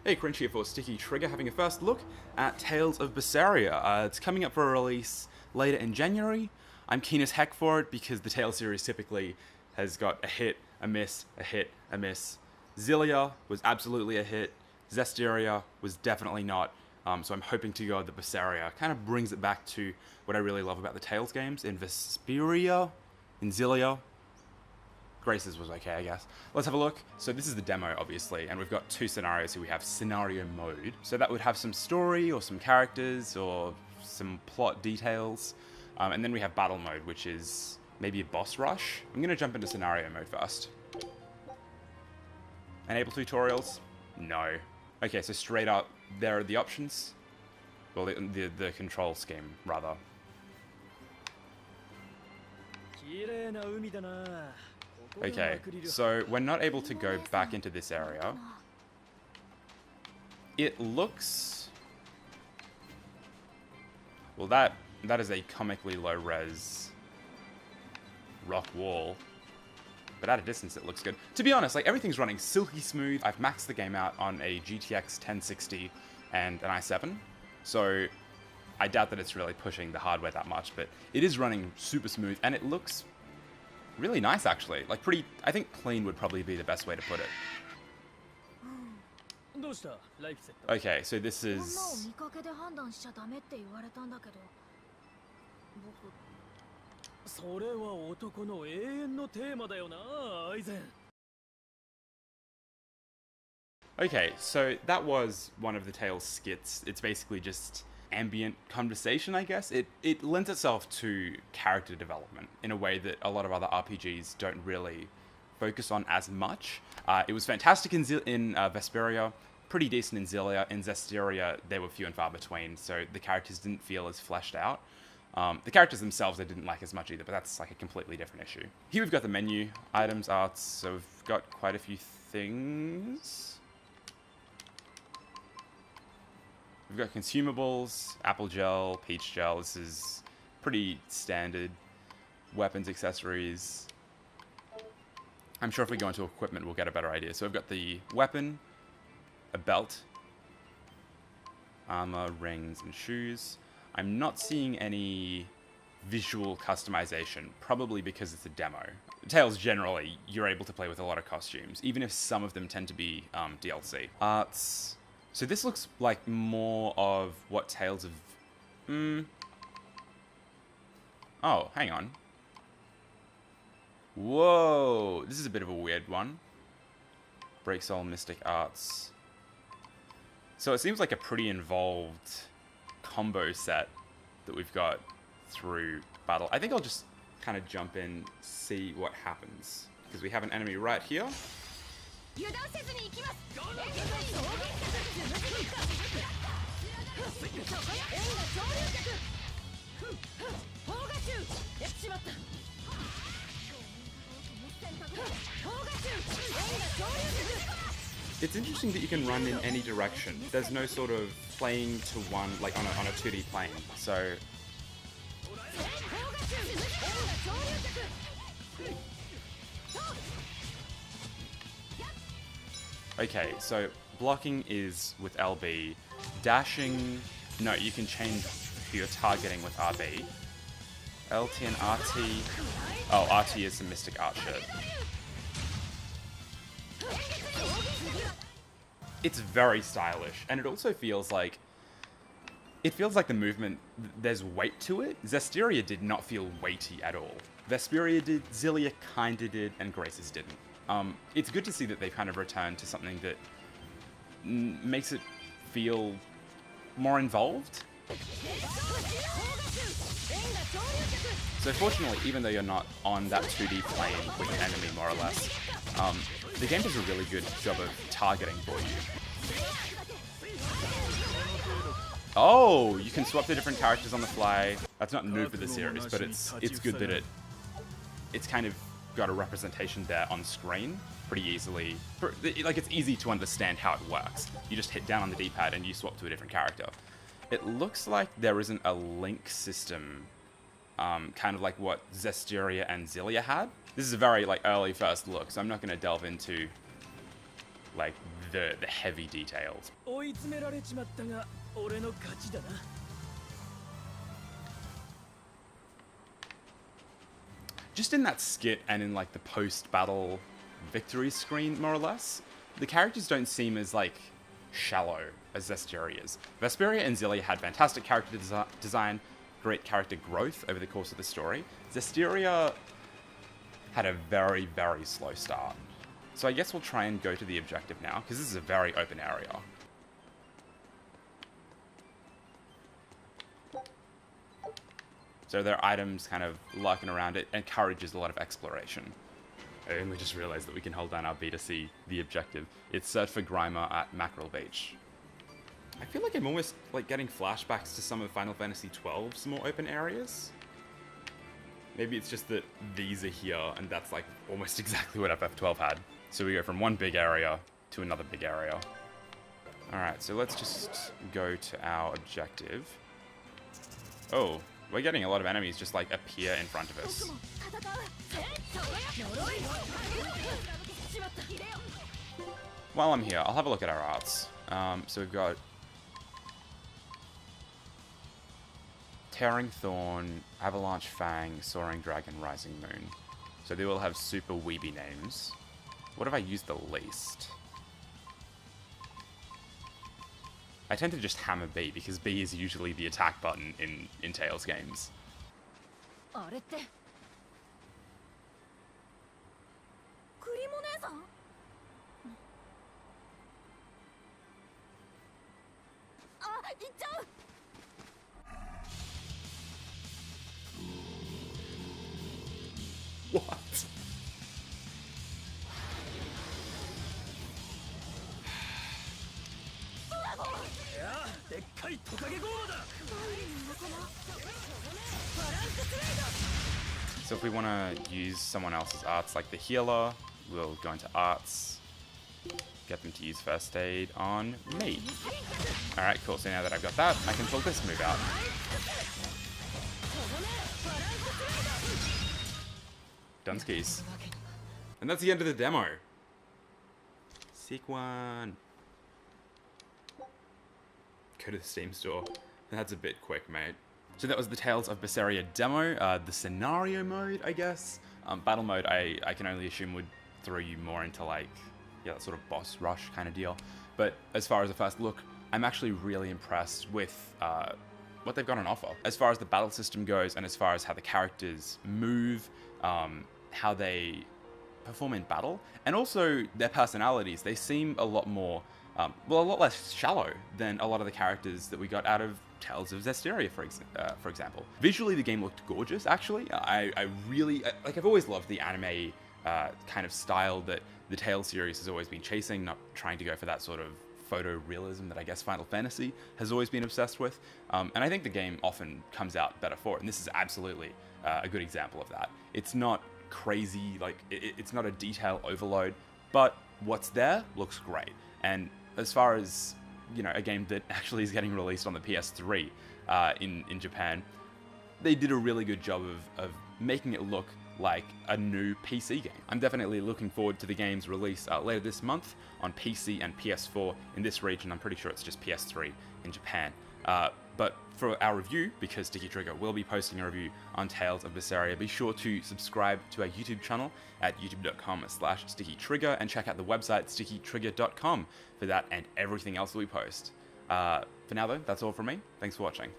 Hey, Crinji here for Sticky Trigger, having a first look at Tales of Berseria. It's coming up for a release later in January. I'm keen as heck for it because the Tales series typically has got a hit, a miss, a hit, a miss. Xillia was absolutely a hit. Zestiria was definitely not. So I'm hoping to go the Berseria. Kind of brings it back to what I really love about the Tales games. In Vesperia, in Xillia, Grace's was okay, I guess. Let's have a look. So this is the demo, obviously, and we've got two scenarios here. We have scenario mode. So that would have some story or some characters or some plot details. And then we have battle mode, which is maybe a boss rush. I'm going to jump into scenario mode first. Enable tutorials? No. Okay, so straight up, there are the options. Well, the control scheme, rather. Okay, so we're not able to go back into this area. It looks... Well, that is a comically low-res rock wall. But at a distance, it looks good. To be honest, like, everything's running silky smooth. I've maxed the game out on a GTX 1060 and an i7. So I doubt that it's really pushing the hardware that much, but it is running super smooth, and it looks really nice, actually. Like, pretty... I think clean would probably be the best way to put it. Okay, so this is... Okay, so that was one of the Tales skits. It's basically just ambient conversation, I guess. It lends itself to character development in a way that a lot of other RPGs don't really focus on as much. It was fantastic in Vesperia, pretty decent in Xillia. In Zestiria, they were few and far between, so the characters didn't feel as fleshed out. The characters themselves I didn't like as much either, but that's like a completely different issue. Here we've got the menu, items, arts, so we've got quite a few things. We've got consumables, apple gel, peach gel. This is pretty standard. Weapons, accessories. I'm sure if we go into equipment, we'll get a better idea. So we've got the weapon, a belt, armor, rings, and shoes. I'm not seeing any visual customization, probably because it's a demo. Tales generally, you're able to play with a lot of costumes, even if some of them tend to be DLC. Arts. So this looks like more of what Tales of... Oh, hang on. Whoa! This is a bit of a weird one. Break Soul, Mystic Arts. So it seems like a pretty involved combo set that we've got through battle. I think I'll just kind of jump in, see what happens. Because we have an enemy right here. It's interesting that you can run in any direction. There's no sort of playing to one, like on a 2D plane. So okay, so blocking is with LB. Dashing, no, you can change your targeting with RB. LT and RT. Oh, RT is the Mystic Art shirt. It's very stylish, and it also feels like... It feels like the movement, there's weight to it. Zestiria did not feel weighty at all. Vesperia did, Xillia kinda did, and Grace's didn't. It's good to see that they've kind of returned to something that makes it feel more involved. So fortunately, even though you're not on that 2D plane with an enemy, more or less, the game does a really good job of targeting for you. Oh, you can swap to different characters on the fly. That's not new for the series, but it's good that it's kind of got a representation there on screen pretty easily. Like, it's easy to understand how it works. You just hit down on the D-pad and you swap to a different character. It looks like there isn't a link system, kind of like what Zestiria and Xillia had. This is a very, like, early first look, so I'm not going to delve into, like, the heavy details. Just in that skit and in like the post-battle victory screen, more or less, the characters don't seem as like shallow as Zestiria is. Vesperia and Zillia had fantastic character design, great character growth over the course of the story. Zestiria had a very, very slow start. So I guess we'll try and go to the objective now, because this is a very open area. So there are items kind of lurking around. It encourages a lot of exploration. And we just realized that we can hold down our B to see the objective. It's search for Grimer at Mackerel Beach. I feel like I'm almost like getting flashbacks to some of Final Fantasy XII's more open areas. Maybe it's just that these are here and that's like almost exactly what FF12 had. So we go from one big area to another big area. Alright, so let's just go to our objective. Oh, we're getting a lot of enemies just like appear in front of us. While I'm here, I'll have a look at our arts. So we've got Tearing Thorn, Avalanche Fang, Soaring Dragon, Rising Moon. So they all have super weeby names. What have I used the least? I tend to just hammer B because B is usually the attack button in Tales games. What? So if we want to use someone else's arts like the healer, we'll go into arts, get them to use first aid on me. Alright, cool. So now that I've got that, I can pull this move out. Dunskies. And that's the end of the demo. Sick one. Go to the Steam store. That's a bit quick, mate. So that was the Tales of Berseria demo. The scenario mode, I guess. Battle mode, I can only assume would throw you more into like, yeah, that sort of boss rush kind of deal. But as far as a first look, I'm actually really impressed with what they've got on offer. As far as the battle system goes, and as far as how the characters move, how they perform in battle, and also their personalities, they seem a lot more, well, a lot less shallow than a lot of the characters that we got out of Tales of Zestiria, for example. Visually, the game looked gorgeous, actually. I really, like, I've always loved the anime kind of style that the Tales series has always been chasing, not trying to go for that sort of photorealism that I guess Final Fantasy has always been obsessed with. And I think the game often comes out better for it, and this is absolutely a good example of that. It's not crazy, like, it's not a detail overload, but what's there looks great. And as far as, you know, a game that actually is getting released on the PS3 in Japan, they did a really good job of making it look like a new PC game. I'm definitely looking forward to the game's release later this month on PC and PS4 in this region. I'm pretty sure it's just PS3 in Japan. But for our review, because Sticky Trigger will be posting a review on Tales of Berseria, be sure to subscribe to our YouTube channel at youtube.com/stickytrigger and check out the website stickytrigger.com for that and everything else that we post. For now though, that's all from me. Thanks for watching.